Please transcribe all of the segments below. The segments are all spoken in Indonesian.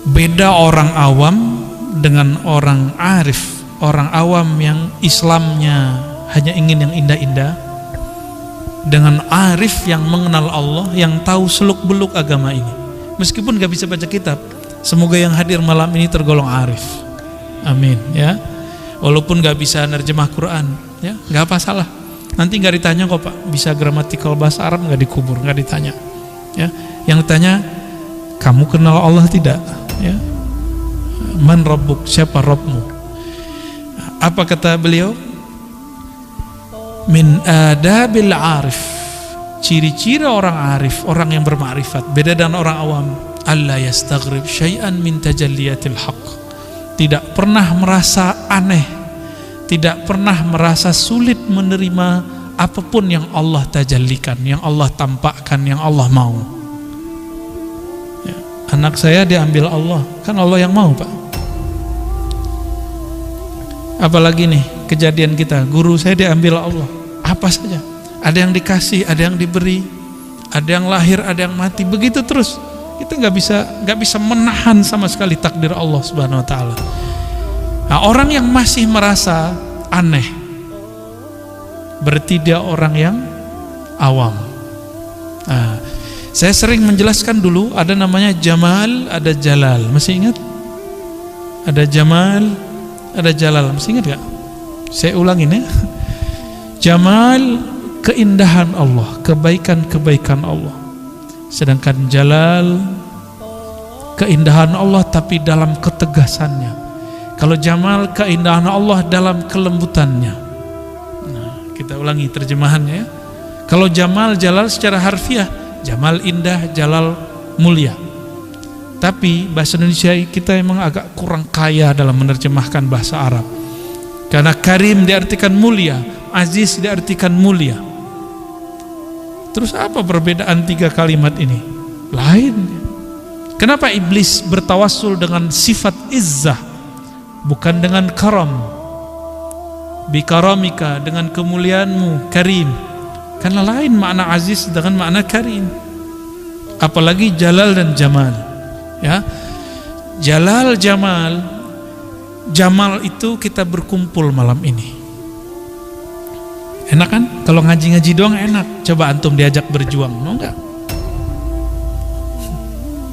Beda orang awam dengan orang arif. Orang awam yang Islamnya hanya ingin yang indah-indah, dengan arif yang mengenal Allah, yang tahu seluk-beluk agama ini. Meskipun gak bisa baca kitab, semoga yang hadir malam ini tergolong arif. Amin ya. Walaupun gak bisa nerjemah Quran, ya gak apa salah. Nanti gak ditanya kok Pak, bisa gramatikal bahasa Arab gak dikubur, gak ditanya. Ya, yang ditanya, kamu kenal Allah tidak? Ya. Man Rabbuk, siapa Rabbmu? Apa kata beliau? Min adabil arif, ciri-ciri orang arif, orang yang bermakrifat, beda dengan orang awam. Alla yastaghrib syai'an min tajalliyatil haqq. Tidak pernah merasa aneh, tidak pernah merasa sulit menerima apapun yang Allah tajallikan, yang Allah tampakkan, yang Allah mau. Ya. Anak saya diambil Allah, kan Allah yang mau Pak. Apalagi nih kejadian kita, guru saya diambil Allah, apa saja, ada yang dikasih, ada yang diberi, ada yang lahir, ada yang mati, begitu terus. Kita nggak bisa menahan sama sekali takdir Allah Subhanahu Wa Taala. Nah, orang yang masih merasa aneh, berarti dia orang yang awam. Nah, saya sering menjelaskan dulu, ada namanya Jamal, ada Jalal, masih ingat? Ada Jamal, ada Jalal, masih ingat gak? Saya ulangin ya. Jamal, keindahan Allah, kebaikan-kebaikan Allah. Sedangkan Jalal, keindahan Allah tapi dalam ketegasannya. Kalau Jamal, keindahan Allah dalam kelembutannya. Nah, kita ulangi terjemahannya ya. Kalau Jamal, Jalal secara harfiah, Jamal indah, Jalal mulia. Tapi bahasa Indonesia kita emang agak kurang kaya dalam menerjemahkan bahasa Arab. Karena Karim diartikan mulia, Aziz diartikan mulia. Terus apa perbedaan tiga kalimat ini? Lain. Kenapa iblis bertawassul dengan sifat izzah, bukan dengan karam? Bikaramika, dengan kemuliaanmu, Karim. Karena lain makna Aziz dengan makna Karim. Apalagi Jalal dan Jamal. Ya, Jalal, Jamal. Jamal itu kita berkumpul malam ini. Enak kan? Kalau ngaji-ngaji doang enak. Coba antum diajak berjuang, mau nggak?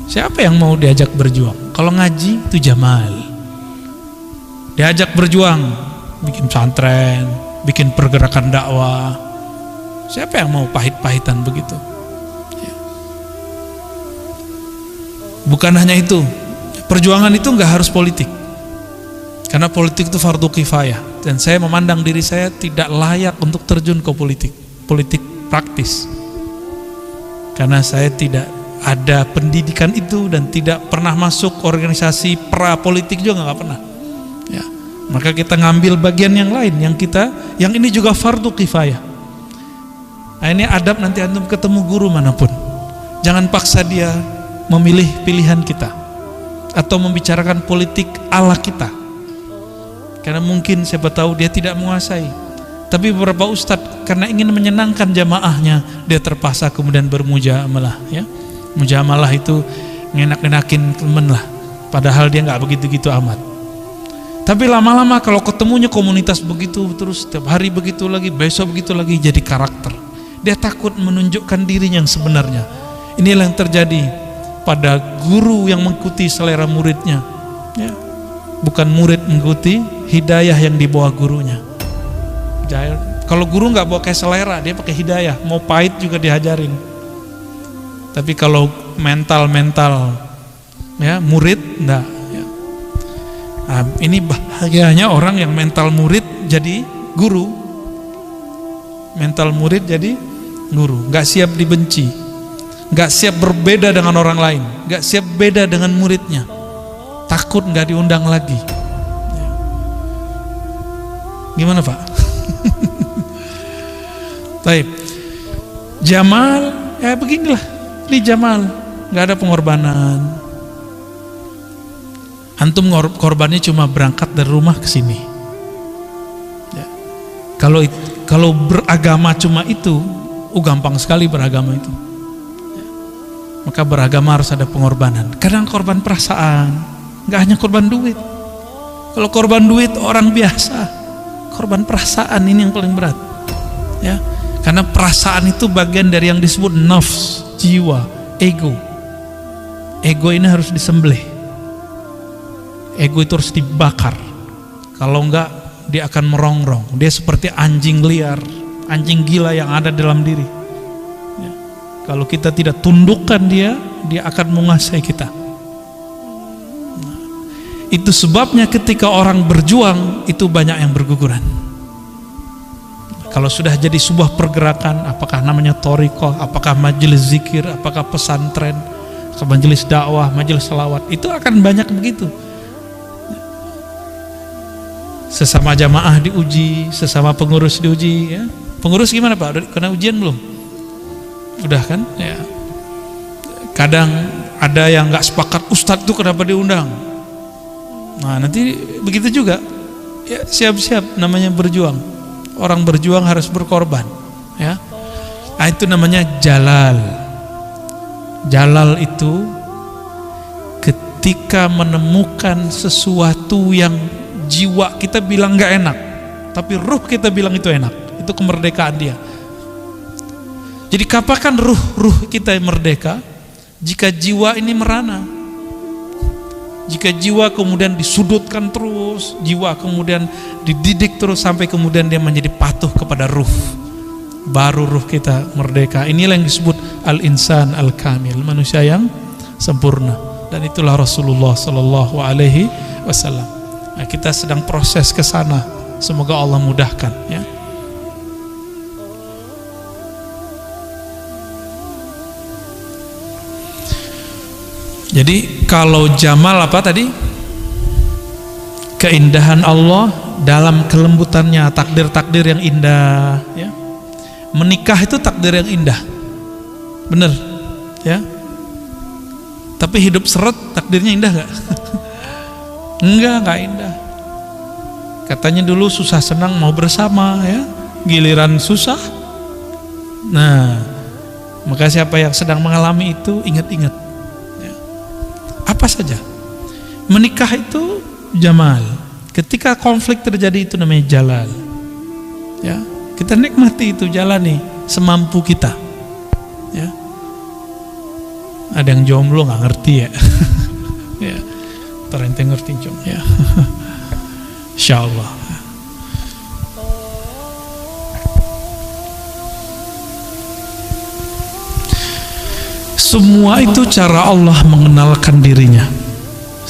Siapa yang mau diajak berjuang? Kalau ngaji itu Jamal. Diajak berjuang, bikin pesantren, bikin pergerakan dakwah. Siapa yang mau pahit-pahitan begitu? Bukan hanya itu, perjuangan itu nggak harus politik, karena politik itu fardu kifayah, dan saya memandang diri saya tidak layak untuk terjun ke politik praktis, karena saya tidak ada pendidikan itu dan tidak pernah masuk organisasi pra politik juga nggak pernah. Ya, maka kita ngambil bagian yang lain, yang ini juga fardu kifayah. Nah, ini adab nanti antum ketemu guru manapun, jangan paksa dia memilih pilihan kita atau membicarakan politik ala kita, karena mungkin siapa tahu dia tidak menguasai. Tapi beberapa ustadz karena ingin menyenangkan jamaahnya, dia terpaksa kemudian bermujamalah. Ya, mujamalah itu ngenak-ngenakin temen lah, padahal dia nggak begitu-gitu amat. Tapi lama-lama kalau ketemunya komunitas begitu terus, setiap hari begitu lagi, besok begitu lagi, jadi karakter. Dia takut menunjukkan dirinya yang sebenarnya. Inilah yang terjadi pada guru yang mengikuti selera muridnya, ya. Bukan murid mengikuti hidayah yang dibawa gurunya. Kalau guru nggak bawa kayak selera, dia pakai hidayah, mau pahit juga dihajarin. Tapi kalau mental ya murid enggak. Ya. Nah, ini bahagianya orang yang mental murid jadi guru, mental murid jadi guru, nggak siap dibenci, nggak siap berbeda dengan orang lain, nggak siap beda dengan muridnya, takut nggak diundang lagi. Gimana Pak? Baik, Jamal, ya beginilah, ini Jamal, nggak ada pengorbanan. Antum korbannya cuma berangkat dari rumah ke sini. Ya. Kalau beragama cuma itu, gampang sekali beragama itu. Maka beragama harus ada pengorbanan. Kadang korban perasaan, nggak hanya korban duit. Kalau korban duit orang biasa, korban perasaan ini yang paling berat. Ya, karena perasaan itu bagian dari yang disebut nafs, jiwa, ego. Ego ini harus disembelih. Ego itu harus dibakar. Kalau enggak, dia akan merongrong. Dia seperti anjing liar, anjing gila yang ada dalam diri. Ya. Kalau kita tidak tundukkan dia akan menguasai kita. Nah, itu sebabnya ketika orang berjuang itu banyak yang berguguran. Kalau sudah jadi sebuah pergerakan, apakah namanya thariqah, apakah majelis zikir, apakah pesantren, majelis dakwah, majelis salawat, itu akan banyak begitu. Sesama jamaah diuji, sesama pengurus diuji. Ya. Pengurus gimana Pak? Udah kena ujian belum? Udah kan? Ya. Kadang ada yang nggak sepakat, Ustadz itu kenapa diundang? Nah nanti begitu juga. Ya, siap-siap namanya berjuang. Orang berjuang harus berkorban. Ya. Nah, itu namanya jalal. Jalal itu ketika menemukan sesuatu yang jiwa kita bilang gak enak, tapi ruh kita bilang itu enak. Itu kemerdekaan dia. Jadi kapan ruh kita merdeka? Jika jiwa ini merana. Jika jiwa kemudian disudutkan terus, jiwa kemudian dididik terus sampai kemudian dia menjadi patuh kepada ruh, baru ruh kita merdeka. Inilah yang disebut al-insan al-kamil, manusia yang sempurna. Dan itulah Rasulullah sallallahu alaihi wasallam. Nah, kita sedang proses ke sana. Semoga Allah mudahkan, ya. Jadi kalau jamal apa tadi? Keindahan Allah dalam kelembutannya, takdir-takdir yang indah, ya. Menikah itu takdir yang indah. Bener, ya. Tapi hidup seret takdirnya indah gak? Enggak indah. Katanya dulu susah senang mau bersama, ya. Giliran susah. Nah, maka siapa yang sedang mengalami itu ingat-ingat, ya. Apa saja. Menikah itu jamal. Ketika konflik terjadi itu namanya jalal. Ya, kita nikmati itu, jalani semampu kita. Ya. Ada yang jomblo nggak ngerti ya. Ya. Ente ngerti jom ya. Insyaallah. Semua itu cara Allah mengenalkan dirinya.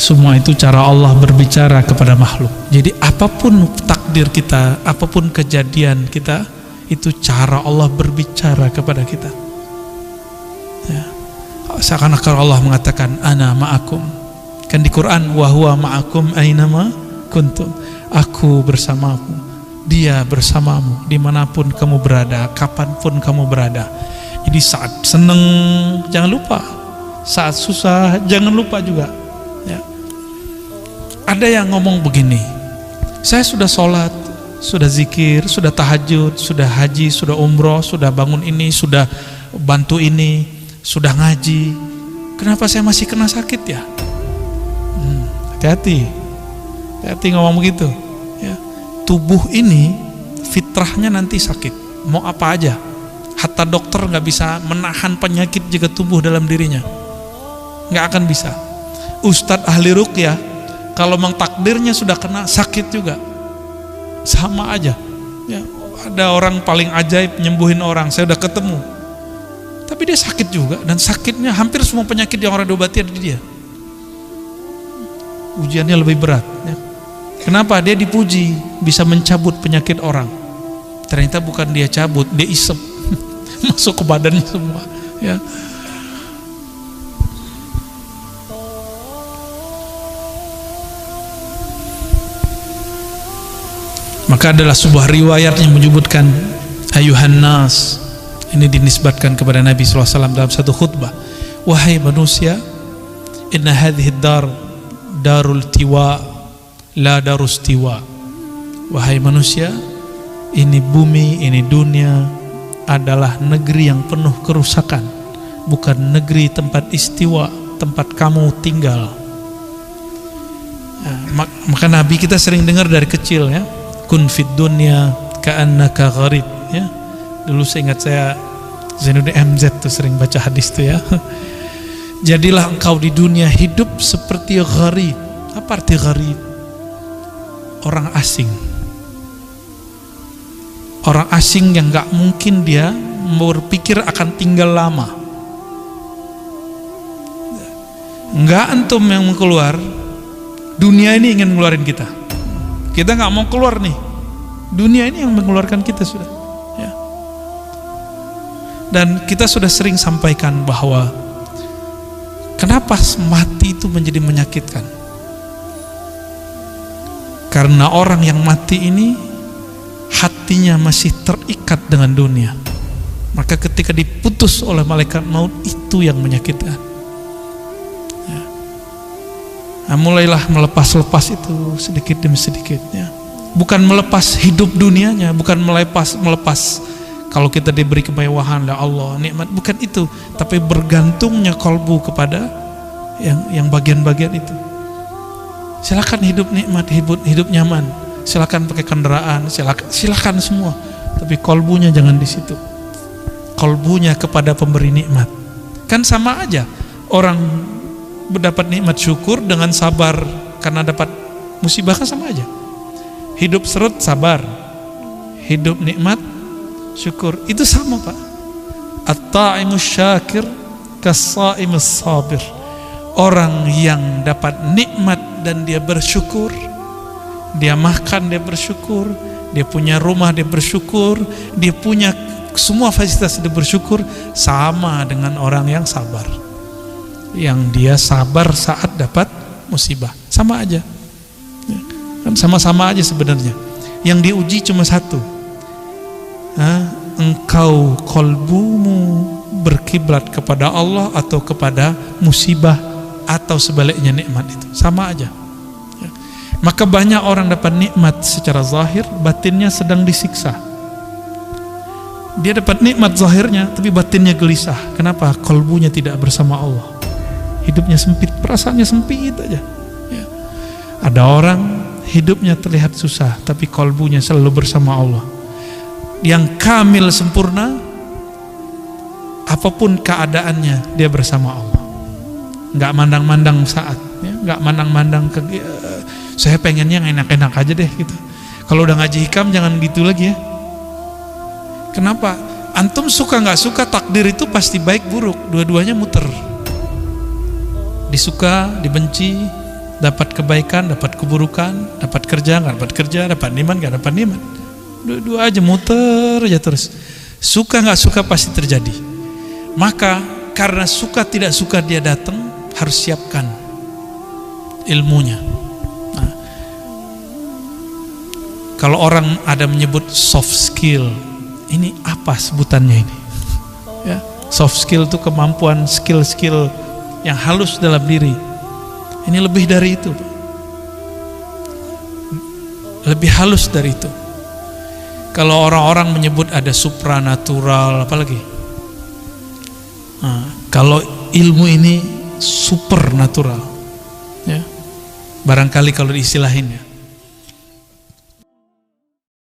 Semua itu cara Allah berbicara kepada makhluk. Jadi apapun takdir kita, apapun kejadian kita, itu cara Allah berbicara kepada kita. Ya. Seakan-akan Allah mengatakan ana ma'akum. Kan di Quran wa huwa ma'akum ainama kuntum. Aku bersamamu, dia bersamamu dimanapun kamu berada, kapanpun kamu berada. Jadi saat seneng jangan lupa, saat susah jangan lupa juga, ya. Ada yang ngomong begini, saya sudah sholat, sudah zikir, sudah tahajud, sudah haji, sudah umroh, sudah bangun ini, sudah bantu ini, sudah ngaji, kenapa saya masih kena sakit ya? Hati-hati ngomong begitu, ya. Tubuh ini fitrahnya nanti sakit, mau apa aja. Hatta dokter nggak bisa menahan penyakit jika tubuh dalam dirinya, nggak akan bisa. Ustadz ahli ruqyah kalau memang takdirnya sudah kena sakit juga, sama aja, ya. Ada orang paling ajaib nyembuhin orang, saya udah ketemu, tapi dia sakit juga, dan sakitnya hampir semua penyakit yang orang diobati ada di dia. Ujiannya lebih berat, ya. Kenapa? Dia dipuji bisa mencabut penyakit orang. Ternyata bukan dia cabut, dia isep masuk ke badannya semua, ya. Maka adalah sebuah riwayat yang menyebutkan ayuhan nas, ini dinisbatkan kepada Nabi SAW dalam satu khutbah, wahai manusia, inna hadhihi dar darul tiwa la darus tiwa. Wahai manusia, ini bumi, ini dunia adalah negeri yang penuh kerusakan, bukan negeri tempat istiwa, tempat kamu tinggal. Maka Nabi kita sering dengar dari kecil ya, kun fid dunya ka'annaka gharib ya. Dulu saya ingat saya Zainuddin MZ tuh sering baca hadis tuh ya. Jadilah engkau di dunia hidup seperti gharib. Apa arti gharib? Orang asing. Orang asing yang gak mungkin dia berpikir akan tinggal lama. Enggak antum yang mau keluar, dunia ini ingin ngeluarin kita. Kita gak mau keluar nih, dunia ini yang mengeluarkan kita sudah ya. Dan kita sudah sering sampaikan bahwa kenapa mati itu menjadi menyakitkan? Karena orang yang mati ini hatinya masih terikat dengan dunia. Maka ketika diputus oleh malaikat maut, itu yang menyakitkan ya. Nah, mulailah melepas-lepas itu sedikit demi sedikit ya. Bukan melepas hidup dunianya, bukan melepas kalau kita diberi kemewahan ya Allah, nikmat, bukan itu, tapi bergantungnya kalbu kepada yang bagian-bagian itu. Silakan hidup nikmat, hidup nyaman, silakan pakai kendaraan, silakan semua, tapi kalbunya jangan di situ. Kalbunya kepada pemberi nikmat. Kan sama aja orang mendapat nikmat syukur dengan sabar karena dapat musibah, kan sama aja. Hidup seret sabar, hidup nikmat syukur, itu sama Pak. At-ta'imus syakir kas-sa'imus sabir. Orang yang dapat nikmat dan dia bersyukur, dia makan dia bersyukur, dia punya rumah dia bersyukur, dia punya semua fasilitas dia bersyukur, sama dengan orang yang sabar, yang dia sabar saat dapat musibah. Sama aja kan, sama-sama aja sebenarnya. Yang diuji cuma satu, engkau kolbumu berkiblat kepada Allah atau kepada musibah atau sebaliknya nikmat, itu sama aja ya. Maka banyak orang dapat nikmat secara zahir, batinnya sedang disiksa. Dia dapat nikmat zahirnya tapi batinnya gelisah. Kenapa? Kolbunya tidak bersama Allah, hidupnya sempit, perasaannya sempit aja ya. Ada orang hidupnya terlihat susah tapi kolbunya selalu bersama Allah. Yang kamil sempurna, apapun keadaannya dia bersama Allah. Nggak mandang-mandang saat ya, nggak mandang-mandang saya pengennya yang enak-enak aja deh gitu. Kalau udah ngaji hikam jangan gitu lagi ya. Kenapa? Antum suka nggak suka, takdir itu pasti baik buruk, dua-duanya muter. Disuka, dibenci, dapat kebaikan, dapat keburukan, dapat kerja, nggak dapat kerja, dapat nikmat, nggak dapat nikmat. Dua-dua aja muter aja terus. Suka nggak suka pasti terjadi. Maka karena suka tidak suka dia datang, harus siapkan ilmunya. Nah, kalau orang ada menyebut soft skill, ini apa sebutannya ini? Ya, soft skill itu kemampuan, skill-skill yang halus dalam diri. Ini lebih dari itu, Pak. Lebih halus dari itu. Kalau orang-orang menyebut ada supranatural, apalagi? Nah, kalau ilmu ini supernatural, ya. Barangkali kalau diistilahin ya.